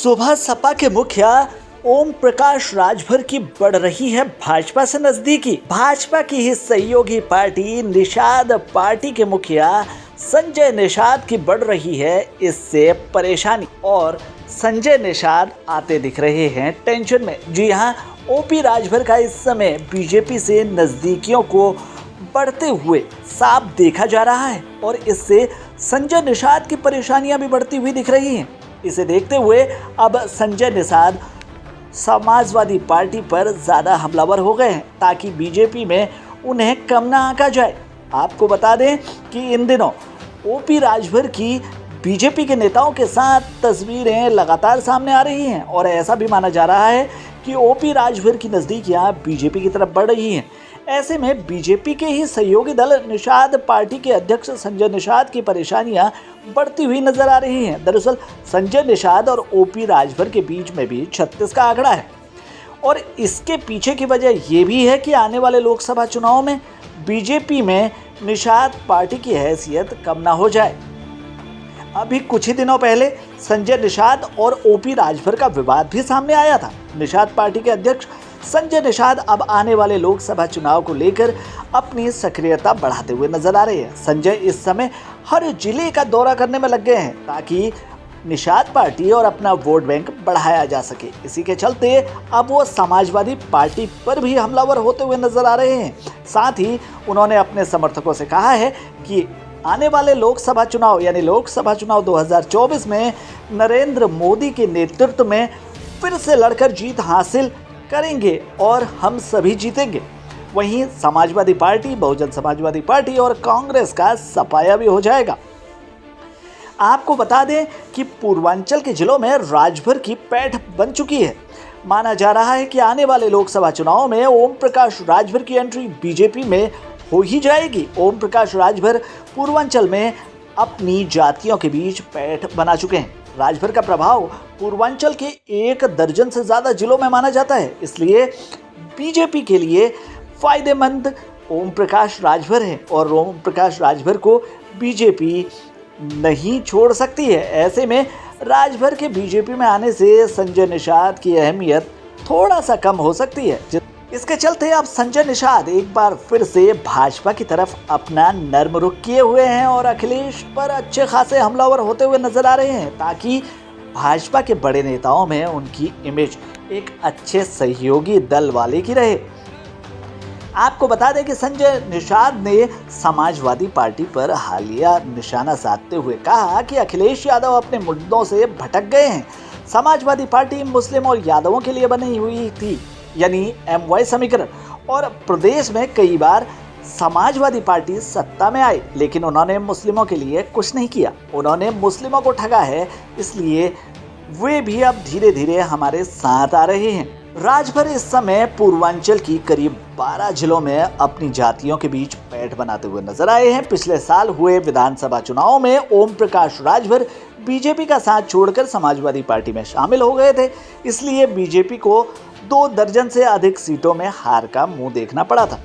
सुबह सपा के मुखिया ओम प्रकाश राजभर की बढ़ रही है भाजपा से नजदीकी। भाजपा की ही सहयोगी पार्टी निषाद पार्टी के मुखिया संजय निषाद की बढ़ रही है इससे परेशानी, और संजय निषाद आते दिख रहे हैं टेंशन में। जी हां, ओपी राजभर का इस समय बीजेपी से नजदीकियों को बढ़ते हुए साफ देखा जा रहा है और इससे संजय निषाद की परेशानियां भी बढ़ती हुई दिख रही हैं। इसे देखते हुए अब संजय निषाद समाजवादी पार्टी पर ज़्यादा हमलावर हो गए हैं ताकि बीजेपी में उन्हें कम ना आंका जाए। आपको बता दें कि इन दिनों ओपी राजभर की बीजेपी के नेताओं के साथ तस्वीरें लगातार सामने आ रही हैं और ऐसा भी माना जा रहा है कि ओपी राजभर की नज़दीकियां बीजेपी की तरफ बढ़ रही हैं। ऐसे में बीजेपी के ही सहयोगी दल निषाद पार्टी के अध्यक्ष संजय निषाद की परेशानियां बढ़ती हुई नजर आ रही हैं। दरअसल संजय निषाद और ओपी राजभर के बीच में भी 36 का आंकड़ा है और इसके पीछे की वजह यह भी है कि आने वाले लोकसभा चुनाव में बीजेपी में निषाद पार्टी की हैसियत कम ना हो जाए। अभी कुछ ही दिनों पहले संजय निषाद और ओपी राजभर का विवाद भी सामने आया था। निषाद पार्टी के अध्यक्ष संजय निषाद अब आने वाले लोकसभा चुनाव को लेकर अपनी सक्रियता बढ़ाते हुए नजर आ रहे हैं। संजय इस समय हर जिले का दौरा करने में लग गए हैं ताकि निषाद पार्टी और अपना वोट बैंक बढ़ाया जा सके। इसी के चलते अब वो समाजवादी पार्टी पर भी हमलावर होते हुए नजर आ रहे हैं। साथ ही उन्होंने अपने समर्थकों से कहा है कि आने वाले लोकसभा चुनाव यानी लोकसभा चुनाव 2024 में नरेंद्र मोदी के नेतृत्व में फिर से लड़कर जीत हासिल करेंगे और हम सभी जीतेंगे। वहीं समाजवादी पार्टी, बहुजन समाजवादी पार्टी और कांग्रेस का सफाया भी हो जाएगा। आपको बता दें कि पूर्वांचल के जिलों में राजभर की पैठ बन चुकी है। माना जा रहा है कि आने वाले लोकसभा चुनाव में ओम प्रकाश राजभर की एंट्री बीजेपी में हो ही जाएगी। ओम प्रकाश राजभर पूर्वांचल में अपनी जातियों के बीच पैठ बना चुके हैं। राजभर का प्रभाव पूर्वांचल के 1 दर्जन से ज़्यादा जिलों में माना जाता है, इसलिए बीजेपी के लिए फायदेमंद ओम प्रकाश राजभर है और ओम प्रकाश राजभर को बीजेपी नहीं छोड़ सकती है। ऐसे में राजभर के बीजेपी में आने से संजय निषाद की अहमियत थोड़ा सा कम हो सकती है। इसके चलते अब संजय निषाद एक बार फिर से भाजपा की तरफ अपना नर्म रुख किए हुए हैं और अखिलेश पर अच्छे खासे हमलावर होते हुए नजर आ रहे हैं ताकि भाजपा के बड़े नेताओं में उनकी इमेज एक अच्छे सहयोगी दल वाले की रहे। आपको बता दें कि संजय निषाद ने समाजवादी पार्टी पर हालिया निशाना साधते हुए कहा कि अखिलेश यादव अपने मुद्दों से भटक गए हैं। समाजवादी पार्टी मुस्लिम और यादवों के लिए बनी हुई थी, यानी MY समीकरण, और प्रदेश में कई बार समाजवादी पार्टी सत्ता में आई लेकिन उन्होंने मुस्लिमों के लिए कुछ नहीं किया। उन्होंने मुस्लिमों को ठगा है, इसलिए वे भी अब धीरे धीरे हमारे साथ आ रहे हैं। राजभर इस समय पूर्वांचल की करीब 12 जिलों में अपनी जातियों के बीच पैठ बनाते हुए नजर आए हैं। पिछले साल हुए विधानसभा चुनाव में ओम प्रकाश राजभर बीजेपी का साथ छोड़कर समाजवादी पार्टी में शामिल हो गए थे, इसलिए बीजेपी को 2 दर्जन से अधिक सीटों में हार का मुंह देखना पड़ा था।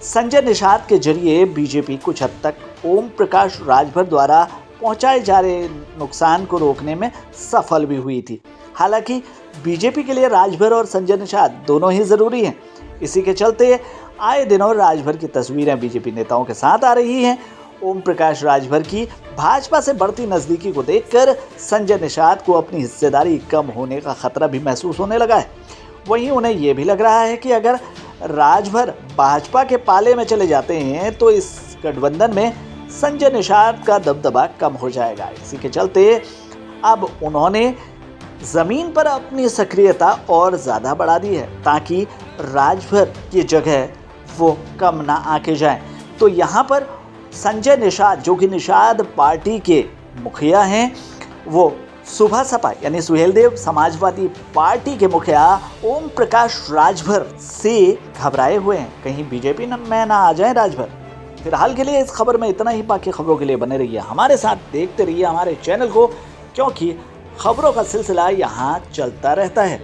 संजय निषाद के जरिए बीजेपी कुछ हद तक ओम प्रकाश राजभर द्वारा पहुंचाए जा रहे नुकसान को रोकने में सफल भी हुई थी। हालांकि बीजेपी के लिए राजभर और संजय निषाद दोनों ही जरूरी हैं। इसी के चलते आए दिनों राजभर की तस्वीरें बीजेपी नेताओं के साथ आ रही हैं। ओम प्रकाश राजभर की भाजपा से बढ़ती नजदीकी को देखकर संजय निषाद को अपनी हिस्सेदारी कम होने का खतरा भी महसूस होने लगा है। वहीं उन्हें यह भी लग रहा है कि अगर राजभर भाजपा के पाले में चले जाते हैं तो इस गठबंधन में संजय निषाद का दबदबा कम हो जाएगा। इसी के चलते अब उन्होंने जमीन पर अपनी सक्रियता और ज़्यादा बढ़ा दी है ताकि राजभर की जगह वो कम ना आके जाएं। तो यहाँ पर संजय निषाद, जो कि निषाद पार्टी के मुखिया हैं, वो सुबह सपा यानी सुहेलदेव समाजवादी पार्टी के मुखिया ओम प्रकाश राजभर से घबराए हुए हैं, कहीं बीजेपी में ना आ जाए राजभर। फिलहाल के लिए इस खबर में इतना ही। बाकी खबरों के लिए बने रहिए हमारे साथ, देखते रहिए हमारे चैनल को, क्योंकि खबरों का सिलसिला यहाँ चलता रहता है।